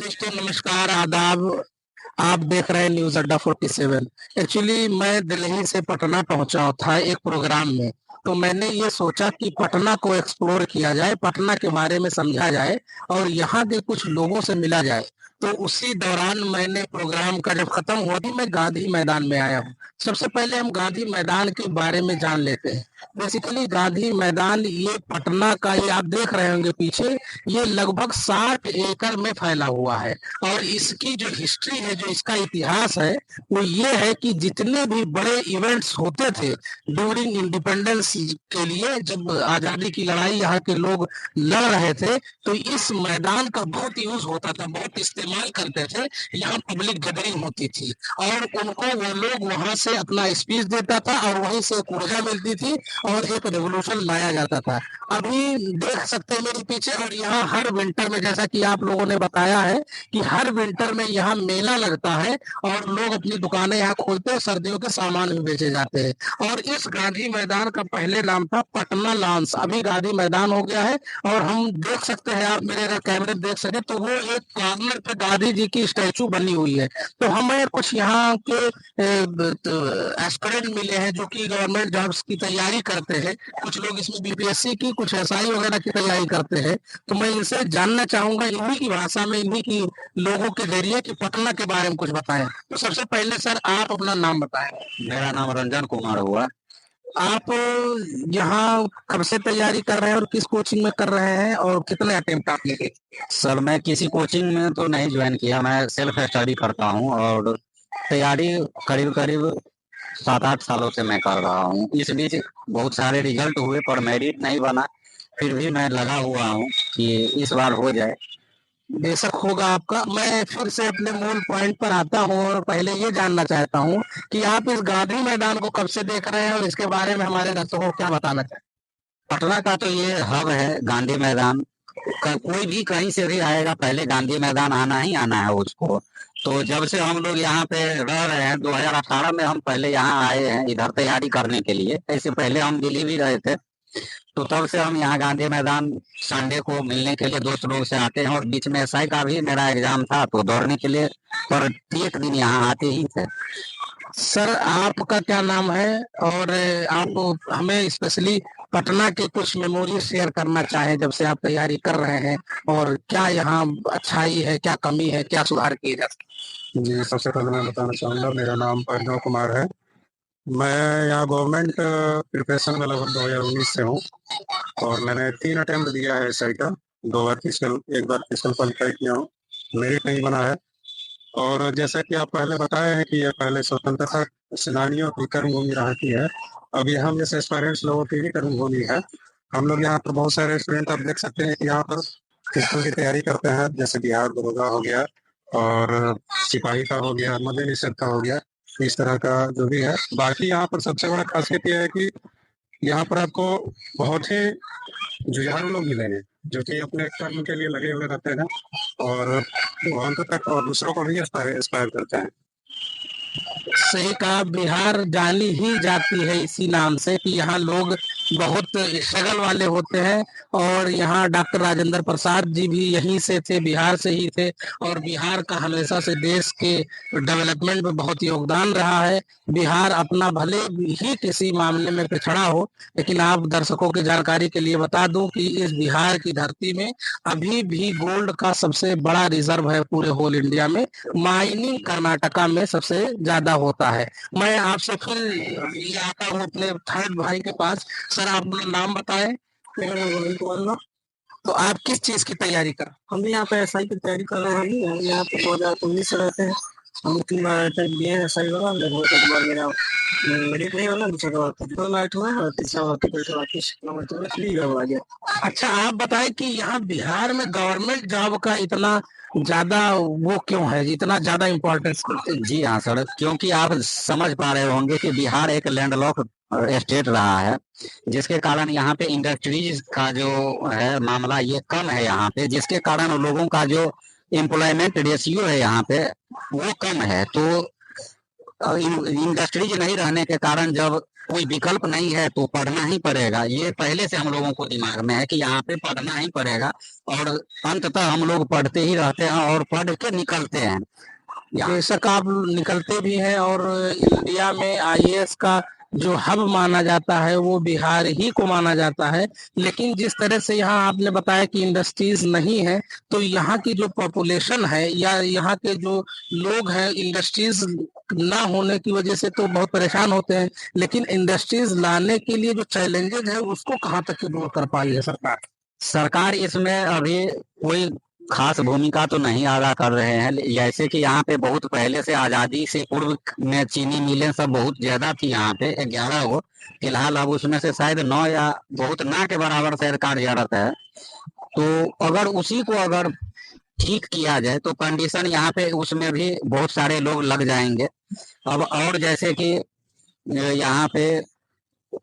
दोस्तों नमस्कार आदाब। आप देख रहे हैं न्यूज अड्डा 47। एक्चुअली मैं दिल्ली से पटना पहुंचा था एक प्रोग्राम में। तो मैंने ये सोचा कि पटना को एक्सप्लोर किया जाए, पटना के बारे में समझा जाए और यहाँ के कुछ लोगों से मिला जाए। तो उसी दौरान मैंने प्रोग्राम का जब खत्म हुआ तो मैं गांधी मैदान में आया हूँ। सबसे पहले हम गांधी मैदान के बारे में जान लेते हैं। बेसिकली गांधी मैदान ये पटना का, ये आप देख रहे होंगे पीछे, ये लगभग 60 एकड़ में फैला हुआ है। और इसकी जो हिस्ट्री है, जो इसका इतिहास है, वो ये है कि जितने भी बड़े इवेंट्स होते थे ड्यूरिंग इंडिपेंडेंस के लिए, जब आजादी की लड़ाई यहाँ के लोग लड़ रहे थे, तो इस मैदान का बहुत यूज होता था, बहुत इस्तेमाल करते थे। यहाँ पब्लिक गैदरिंग होती थी और उनको वो लोग वहां से अपना स्पीच देता था और वहीं से एक ऊर्जा मिलती थी और एक रेवोल्यूशन लाया जाता था। अभी देख सकते हैं मेरे पीछे, और यहाँ हर विंटर में, जैसा कि आप लोगों ने बताया है कि हर विंटर में यहाँ मेला लगता है और लोग अपनी दुकानें यहाँ खोलते हैं, सर्दियों के सामान भी बेचे जाते हैं। और इस गांधी मैदान का पहले नाम था पटना लॉन्स, अभी गांधी मैदान हो गया है। और हम देख सकते हैं, आप मेरे अगर कैमरे देख सके तो वो एक कॉर्नर पे गांधी जी की स्टैचू बनी हुई है। तो हमें कुछ यहाँ के एस्पिरेंट मिले हैं जो कि गवर्नमेंट जॉब्स की तैयारी करते हैं। कुछ लोग इसमें बीपीएससी की, कुछ एसआई वगैरह की तैयारी करते हैं। तो मैं इनसे जानना चाहूंगा इन्हीं की भाषा में, इन्हीं की लोगों के जरिए, कि पटना के बारे में कुछ बताएं। तो सबसे पहले सर आप अपना नाम बताएं। मेरा नाम रंजन कुमार हुआ। आप यहाँ कब से तैयारी कर रहे हैं और किस कोचिंग में कर रहे हैं और कितने अटेम्प्ट आपने किए? सर मैं किसी कोचिंग में तो नहीं ज्वाइन किया, मैं सेल्फ स्टडी करता हूँ और तैयारी करीब करीब 7-8 सालों से मैं कर रहा हूँ। इस बीच बहुत सारे रिजल्ट हुए पर मेरिट नहीं बना, फिर भी मैं लगा हुआ हूँ कि इस बार हो जाए। बेशक होगा आपका। मैं फिर से अपने मूल पॉइंट पर आता हूँ और पहले ये जानना चाहता हूँ कि आप इस गांधी मैदान को कब से देख रहे हैं और इसके बारे में हमारे दर्शकों को क्या बताना चाहते हैं? पटना का तो ये हब है गांधी मैदान का, कोई भी कहीं से भी आएगा पहले गांधी मैदान आना ही आना है उसको। तो जब से हम लोग यहाँ पे रह रहे हैं, 2018 में हम पहले यहाँ आए हैं इधर तैयारी करने के लिए। ऐसे पहले हम दिल्ली भी रहे थे, तो तब से हम यहाँ गांधी मैदान संडे को मिलने के लिए दोस्त लोग से आते हैं। और बीच में एसआई का भी मेरा एग्जाम था तो दौड़ने के लिए प्रत्येक दिन यहाँ आते ही थे। सर आपका क्या नाम है और आप हमें स्पेशली पटना के कुछ मेमोरी शेयर करना चाहें जब से आप तैयारी कर रहे हैं, और क्या यहाँ अच्छाई है, क्या कमी है, क्या सुधार किए जा सकते? जी, सबसे पहले मैं बताना चाहूँगा, मेरा नाम परिणव कुमार है। मैं यहाँ गवर्नमेंट प्रिपरेशन में लगभग 2019 से हूँ और मैंने 3 अटेम्प्ट दिया है एसआई का। 2 बार फिजिकल, 1 बार फिजिकल क्वालिफाई किया हूँ, मेरिट नहीं बना है। और जैसा कि आप पहले बताए हैं कि ये पहले स्वतंत्रता सेनानियों की कर्मभूमि रहा की है, अभी हम जैसे एस्पायरेंट्स लोगों की भी कर्मभूमि है। हम लोग यहाँ पर बहुत सारे स्टूडेंट आप देख सकते हैं कि यहाँ पर फिजिकल की तैयारी करते हैं, जैसे बिहार दरोगा हो गया और सिपाही का हो गया, मद्य निषेध का हो गया, इस तरह का जो भी है। बाकी यहाँ पर सबसे बड़ा खासियत यह है कि यहाँ पर आपको बहुत ही जुझारू लोग मिलेंगे जो कि अपने कर्म के लिए लगे हुए रहते हैं और अंत तक और दूसरों को भी इंस्पायर करते हैं। सही कहा, बिहार जानी ही जाती है इसी नाम से कि यहाँ लोग बहुत स्ट्रगल वाले होते हैं। और यहाँ डॉक्टर राजेंद्र प्रसाद जी भी यहीं से थे, बिहार से ही थे। और बिहार का हमेशा से देश के डेवलपमेंट में बहुत योगदान रहा है। बिहार अपना भले ही किसी मामले में पिछड़ा हो, लेकिन आप दर्शकों की जानकारी के लिए बता दूं कि इस बिहार की धरती में अभी भी गोल्ड का सबसे बड़ा रिजर्व है पूरे होल इंडिया में। माइनिंग कर्नाटका में सबसे ज्यादा होता है। मैं आपसे फिर ये आता हूँ अपने थर्ड भाई के पास। सर आप अपना नाम बताएं। मेरा नाम गोविंद कुमार। तो आप किस चीज की तैयारी कर? हम भी यहाँ पे एसआई की तैयारी कर रहे हैं। हम यहाँ पे 2019 से रहते हैं। हम 3 बार दिए हैं एसआई वाला, लगभग एक बार मेरा मेरिट नहीं बना, दूसरा बार फिजिकल मैट हुआ और तीसरा बार फिजिकल आर्टिस्ट नंबर 2 में फ्री आ गया। अच्छा आप बताएं कि यहाँ बिहार में गवर्नमेंट जॉब का इतना ज्यादा वो क्यों है, इतना ज्यादा इम्पोर्टेंस? जी हाँ सर, क्योंकि आप समझ पा रहे होंगे कि बिहार एक लैंडलॉक स्टेट रहा है, जिसके कारण यहाँ पे इंडस्ट्रीज का जो है मामला ये कम है यहाँ पे, जिसके कारण लोगों का जो एम्प्लॉयमेंट रेशियो है यहाँ पे वो कम है। तो इंडस्ट्रीज नहीं रहने के कारण जब कोई विकल्प नहीं है तो पढ़ना ही पड़ेगा। ये पहले से हम लोगों को दिमाग में है कि यहाँ पे पढ़ना ही पड़ेगा, और अंततः हम लोग पढ़ते ही रहते हैं और पढ़ के निकलते हैं। बेशक आप निकलते भी हैं, और इंडिया में आईएएस का जो हब माना जाता है वो बिहार ही को माना जाता है। लेकिन जिस तरह से यहाँ आपने बताया कि इंडस्ट्रीज नहीं है, तो यहाँ की जो पॉपुलेशन है या यहाँ के जो लोग हैं, इंडस्ट्रीज ना होने की वजह से तो बहुत परेशान होते हैं, लेकिन इंडस्ट्रीज लाने के लिए जो चैलेंजेस है उसको कहाँ तक दूर कर पाई है सरकार? सरकार इसमें अभी कोई खास भूमिका तो नहीं अदा कर रहे हैं। जैसे कि यहाँ पे बहुत पहले से आजादी से पूर्व में चीनी मिलें सब बहुत ज्यादा थी यहाँ पे, 11 गो। फिलहाल अब उसमें से शायद 9 या बहुत ना के बराबर शायद कार्यरत है। तो अगर उसी को अगर ठीक किया जाए तो कंडीशन यहाँ पे उसमें भी बहुत सारे लोग लग जाएंगे। अब और जैसे कि यहाँ पे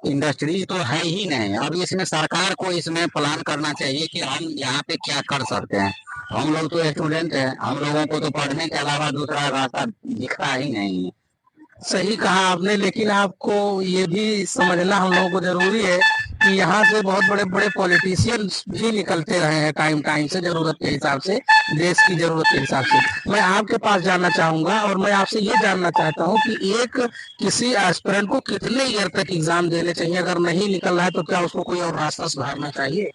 इंडस्ट्रीज तो है ही नहीं, अब इसमें सरकार को इसमें प्लान करना चाहिए कि हम यहाँ पे क्या कर सकते हैं। हम लोग तो स्टूडेंट हैं, हम लोगों को तो पढ़ने के अलावा दूसरा रास्ता दिखता ही नहीं है। सही कहा आपने, लेकिन आपको ये भी समझना हम लोगों को जरूरी है कि यहाँ से बहुत बड़े बड़े पॉलिटिशियंस भी निकलते रहे हैं टाइम टाइम से, जरूरत के हिसाब से, देश की जरूरत के हिसाब से। मैं आपके पास जानना चाहूंगा, और मैं आपसे ये जानना चाहता हूँ कि एक किसी एस्पिरेंट को कितने ईयर तक एग्जाम देने चाहिए? अगर नहीं निकल रहा है तो क्या उसको कोई और रास्ता सुधारना चाहिए?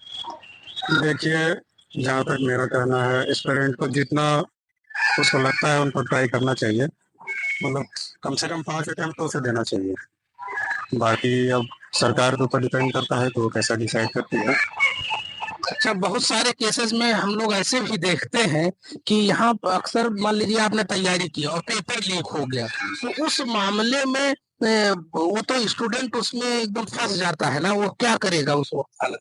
देखिए, जहाँ तक मेरा कहना है, एस्पिरेंट को जितना उसको लगता है उनको ट्राई करना चाहिए। मतलब कम से कम 5 अटेम्प्ट तो उसे देना चाहिए। बाकी अब सरकार के ऊपर डिपेंड करता है तो वो कैसा डिसाइड करती है। अच्छा, बहुत सारे केसेस में हम लोग ऐसे भी देखते हैं कि यहाँ पर अक्सर मान लीजिए आपने तैयारी की और पेपर लीक हो गया, तो उस मामले में वो तो स्टूडेंट उसमें एकदम फंस जाता है ना, वो क्या करेगा उस वक्त?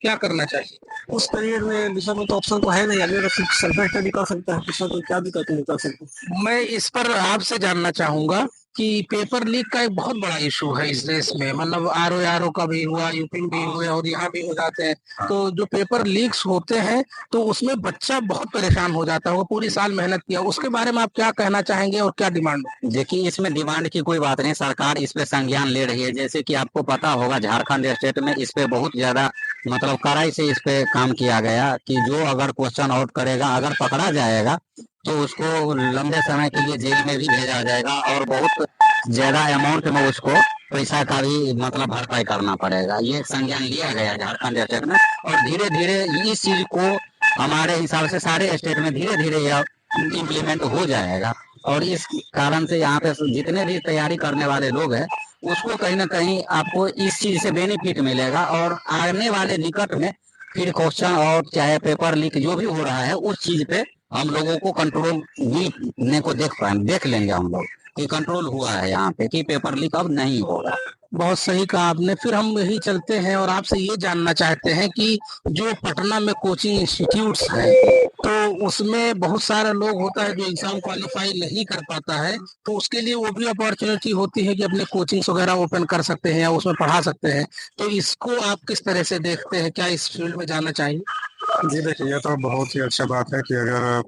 क्या करना चाहिए उस पीरियड में? दूसरा कोई तो ऑप्शन तो है नहीं, आदमी तो सिर्फ सेल्फ स्टडी कर सकता है, दूसरा तो क्या दिक्कत नहीं कर सकता। मैं इस पर आपसे जानना चाहूंगा कि पेपर लीक का एक बहुत बड़ा इशू है इस देश में। मतलब आरओ का भी हुआ, यूपी में भी हुए और यहाँ भी हो जाते हैं। तो जो पेपर लीक्स होते हैं तो उसमें बच्चा बहुत परेशान हो जाता है, वो पूरी साल मेहनत किया। उसके बारे में आप क्या कहना चाहेंगे और क्या डिमांड? देखिए, इसमें डिमांड की कोई बात नहीं, सरकार इस पे संज्ञान ले रही है। जैसे कि आपको पता होगा झारखंड स्टेट में इस पे बहुत ज्यादा मतलब कड़ाई से इस पे काम किया गया कि जो अगर क्वेश्चन आउट करेगा, अगर पकड़ा जाएगा तो उसको लंबे समय के लिए जेल में भी भेजा जाएगा, और बहुत ज्यादा अमाउंट में उसको पैसा का भी मतलब भरपाई करना पड़ेगा। ये संज्ञान लिया गया झारखंड स्टेट में, और धीरे धीरे इस चीज को हमारे हिसाब से सारे स्टेट में धीरे धीरे यह इम्प्लीमेंट हो जाएगा। और इस कारण से यहाँ पे जितने भी तैयारी करने वाले लोग हैं उसको कहीं ना कहीं आपको इस चीज से बेनिफिट मिलेगा, और आने वाले निकट में फिर क्वेश्चन और चाहे पेपर लीक जो भी हो रहा है उस चीज पे हम लोगों को कंट्रोल मिलने को देख लेंगे हम लोग कि कंट्रोल हुआ है यहाँ पे, कि पेपर लीक अब नहीं होगा। बहुत सही कहा आपने। फिर हम यही चलते हैं और आपसे ये जानना चाहते हैं कि जो पटना में कोचिंग इंस्टीट्यूट्स हैं, तो उसमें बहुत सारा लोग होता है जो एग्जाम क्वालिफाई नहीं कर पाता है, तो उसके लिए वो भी अपॉर्चुनिटी होती है कि अपने कोचिंग्स वगैरह ओपन कर सकते हैं या उसमें पढ़ा सकते हैं। तो इसको आप किस तरह से देखते हैं? क्या इस फील्ड में जाना चाहिए? जी देखिए, ये तो बहुत ही अच्छा बात है कि अगर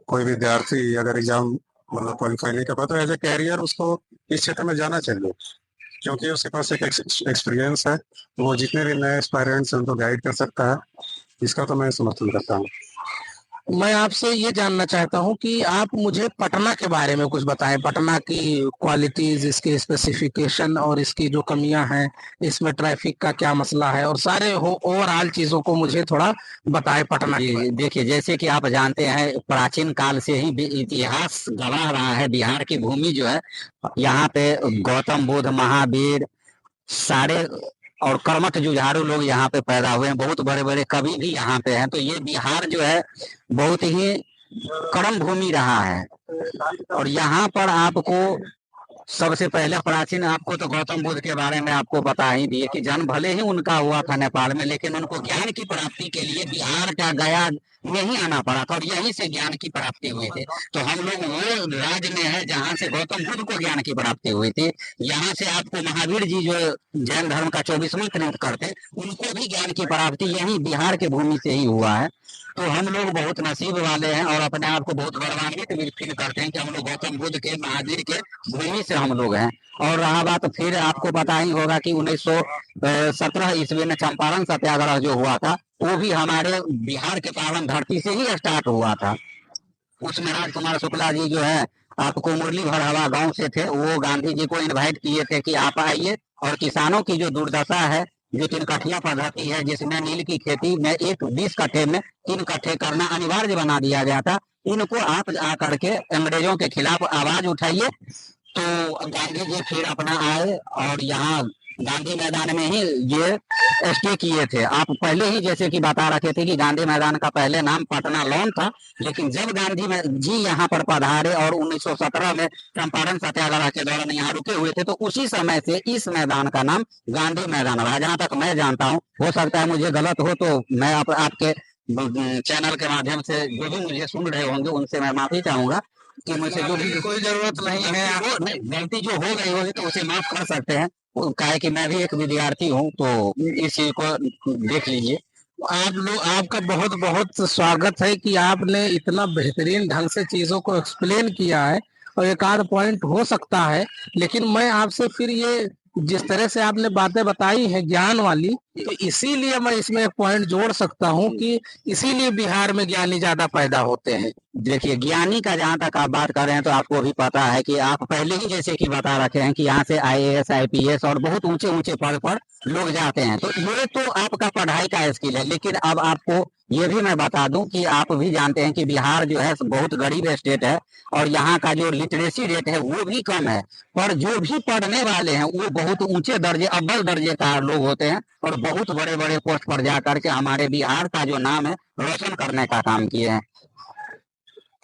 कोई विद्यार्थी अगर एग्जाम मतलब क्वालिफाई नहीं कर पाता, एज ए कैरियर उसको इस क्षेत्र में जाना चाहिए, क्योंकि उसके पास एक एक्सपीरियंस है। वो जितने भी नए एस्पायरेंट्स हैं उनको गाइड कर सकता है। इसका तो मैं समर्थन करता हूँ। मैं आपसे ये जानना चाहता हूँ कि आप मुझे पटना के बारे में कुछ बताएं। पटना की क्वालिटीज, इसके स्पेसिफिकेशन और इसकी जो कमियां हैं, इसमें ट्रैफिक का क्या मसला है, और सारे ओवरऑल चीजों को मुझे थोड़ा बताएं पटना के बारे में। देखिए, जैसे कि आप जानते हैं प्राचीन काल से ही इतिहास गवाह रहा है। बिहार की भूमि जो है, यहाँ पे गौतम बुद्ध, महावीर, सारे और कर्मठ जुझारू लोग यहाँ पे पैदा हुए हैं। बहुत बड़े बड़े कवि भी यहाँ पे हैं। तो ये बिहार जो है बहुत ही कर्म भूमि रहा है। और यहाँ पर आपको सबसे पहले प्राचीन, आपको तो गौतम बुद्ध के बारे में आपको बता ही दिए कि जन्म भले ही उनका हुआ था नेपाल में, लेकिन उनको ज्ञान की प्राप्ति के लिए बिहार का गया यहीं आना पड़ा था और यहीं से ज्ञान की प्राप्ति हुई थी। तो हम लोग वो राज्य में है जहाँ से गौतम बुद्ध को ज्ञान की प्राप्ति हुई थी। यहाँ से आपको महावीर जी जो जैन धर्म का 24वां तीर्थंकर थे, उनको भी ज्ञान की प्राप्ति यहीं बिहार के भूमि से ही हुआ है। तो हम लोग बहुत नसीब वाले हैं और अपने आप को बहुत गौरवान्वित भी फील करते हैं कि हम लोग गौतम बुद्ध के महावीर के भूमि से हम लोग हैं। और रहा बात, फिर आपको पता ही होगा कि 1917 ईस्वी में चंपारण सत्याग्रह जो हुआ था, वो भी हमारे बिहार के पावन धरती से ही स्टार्ट हुआ था। उसमें राजकुमार शुक्ला जी जो है आपको मुरली भरहवा गांव से थे, वो गांधी जी को इनवाइट किए थे कि आप आइए और किसानों की जो दुर्दशा है, जो 3 कठिया पद्धति है जिसमें नील की खेती में 20 कट्ठे में 3 कट्ठे करना अनिवार्य बना दिया गया था, इनको आप आकर के अंग्रेजों के खिलाफ आवाज उठाइए। तो गांधी जी फिर अपना आए और यहाँ गांधी मैदान में ही ये स्टे किए थे। आप पहले ही जैसे कि बता रखे थे कि गांधी मैदान का पहले नाम पटना लॉन था, लेकिन जब गांधी जी यहाँ पर पधारे और 1917 में चंपारण सत्याग्रह के दौरान यहाँ रुके हुए थे, तो उसी समय से इस मैदान का नाम गांधी मैदान रहा, जहाँ तक मैं जानता हूँ। हो सकता है मुझे गलत हो, तो मैं आपके चैनल के माध्यम से जो भी मुझे सुन रहे होंगे उनसे मैं माफी चाहूंगा कि मुझसे जो भी कोई जरूरत नहीं है। गलती जो हो गई होगी तो उसे माफ कर सकते हैं। वो काहे कि मैं भी एक विद्यार्थी हूँ, तो इस चीज को देख लीजिए। आप लोग, आपका बहुत बहुत स्वागत है कि आपने इतना बेहतरीन ढंग से चीजों को एक्सप्लेन किया है। और एक आध पॉइंट हो सकता है, लेकिन मैं आपसे फिर ये जिस तरह से आपने बातें बताई हैं ज्ञान वाली, तो इसीलिए मैं इसमें एक पॉइंट जोड़ सकता हूँ कि इसीलिए बिहार में ज्ञानी ज्यादा पैदा होते हैं। देखिए, ज्ञानी का जहाँ तक आप बात कर रहे हैं तो आपको भी पता है कि आप पहले ही जैसे कि बता रखे हैं कि यहाँ से IAS IPS और बहुत ऊंचे ऊंचे पद पर लोग जाते हैं। तो ये तो आपका पढ़ाई का स्किल है, लेकिन अब आपको ये भी मैं बता दूं कि आप भी जानते हैं कि बिहार जो है बहुत गरीब स्टेट है और यहाँ का जो लिटरेसी रेट है वो भी कम है। पर जो भी पढ़ने वाले हैं वो बहुत ऊंचे दर्जे, अव्वल दर्जे का लोग होते हैं और बहुत बड़े बड़े पोस्ट पर जा करके हमारे बिहार का जो नाम है रोशन करने का काम किए हैं।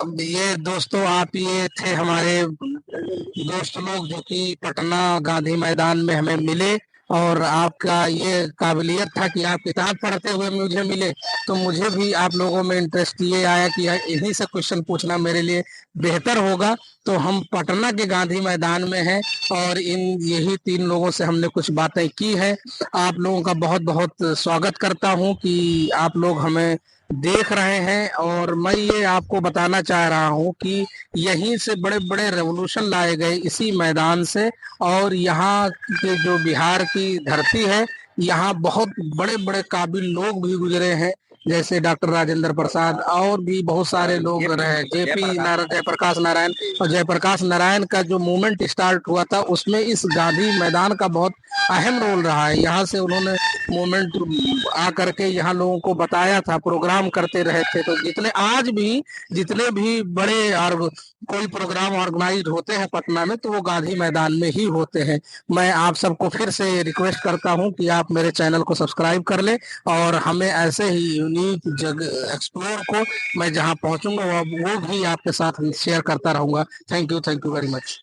अब ये दोस्तों, आप ये थे हमारे दोस्त लोग जो कि पटना गांधी मैदान में हमें मिले, और आपका ये काबिलियत था कि आप किताब पढ़ते हुए मुझे मिले। तो मुझे भी आप लोगों में इंटरेस्ट ये आया कि इन्हीं से क्वेश्चन पूछना मेरे लिए बेहतर होगा। तो हम पटना के गांधी मैदान में हैं और इन यही 3 लोगों से हमने कुछ बातें की हैं। आप लोगों का बहुत बहुत स्वागत करता हूं कि आप लोग हमें देख रहे हैं। और मैं ये आपको बताना चाह रहा हूं कि यहीं से बड़े बड़े रेवोल्यूशन लाए गए इसी मैदान से। और यहाँ के जो बिहार की धरती है, यहाँ बहुत बड़े बड़े काबिल लोग भी गुजरे हैं, जैसे डॉक्टर राजेंद्र प्रसाद और भी बहुत सारे लोग रहे, जयप्रकाश नारायण। और जयप्रकाश नारायण का जो मूवमेंट स्टार्ट हुआ था उसमें इस गांधी मैदान का बहुत अहम रोल रहा है। यहाँ से उन्होंने मूवमेंट आ करके यहाँ लोगों को बताया था, प्रोग्राम करते रहे थे। तो जितने भी बड़े और कोई प्रोग्राम ऑर्गेनाइज होते हैं पटना में, तो वो गांधी मैदान में ही होते हैं। मैं आप सबको फिर से रिक्वेस्ट करता हूं कि आप मेरे चैनल को सब्सक्राइब कर लें और हमें ऐसे ही यूनिक जगह एक्सप्लोर को मैं जहां पहुंचूंगा वो भी आपके साथ शेयर करता रहूंगा। Thank you very much.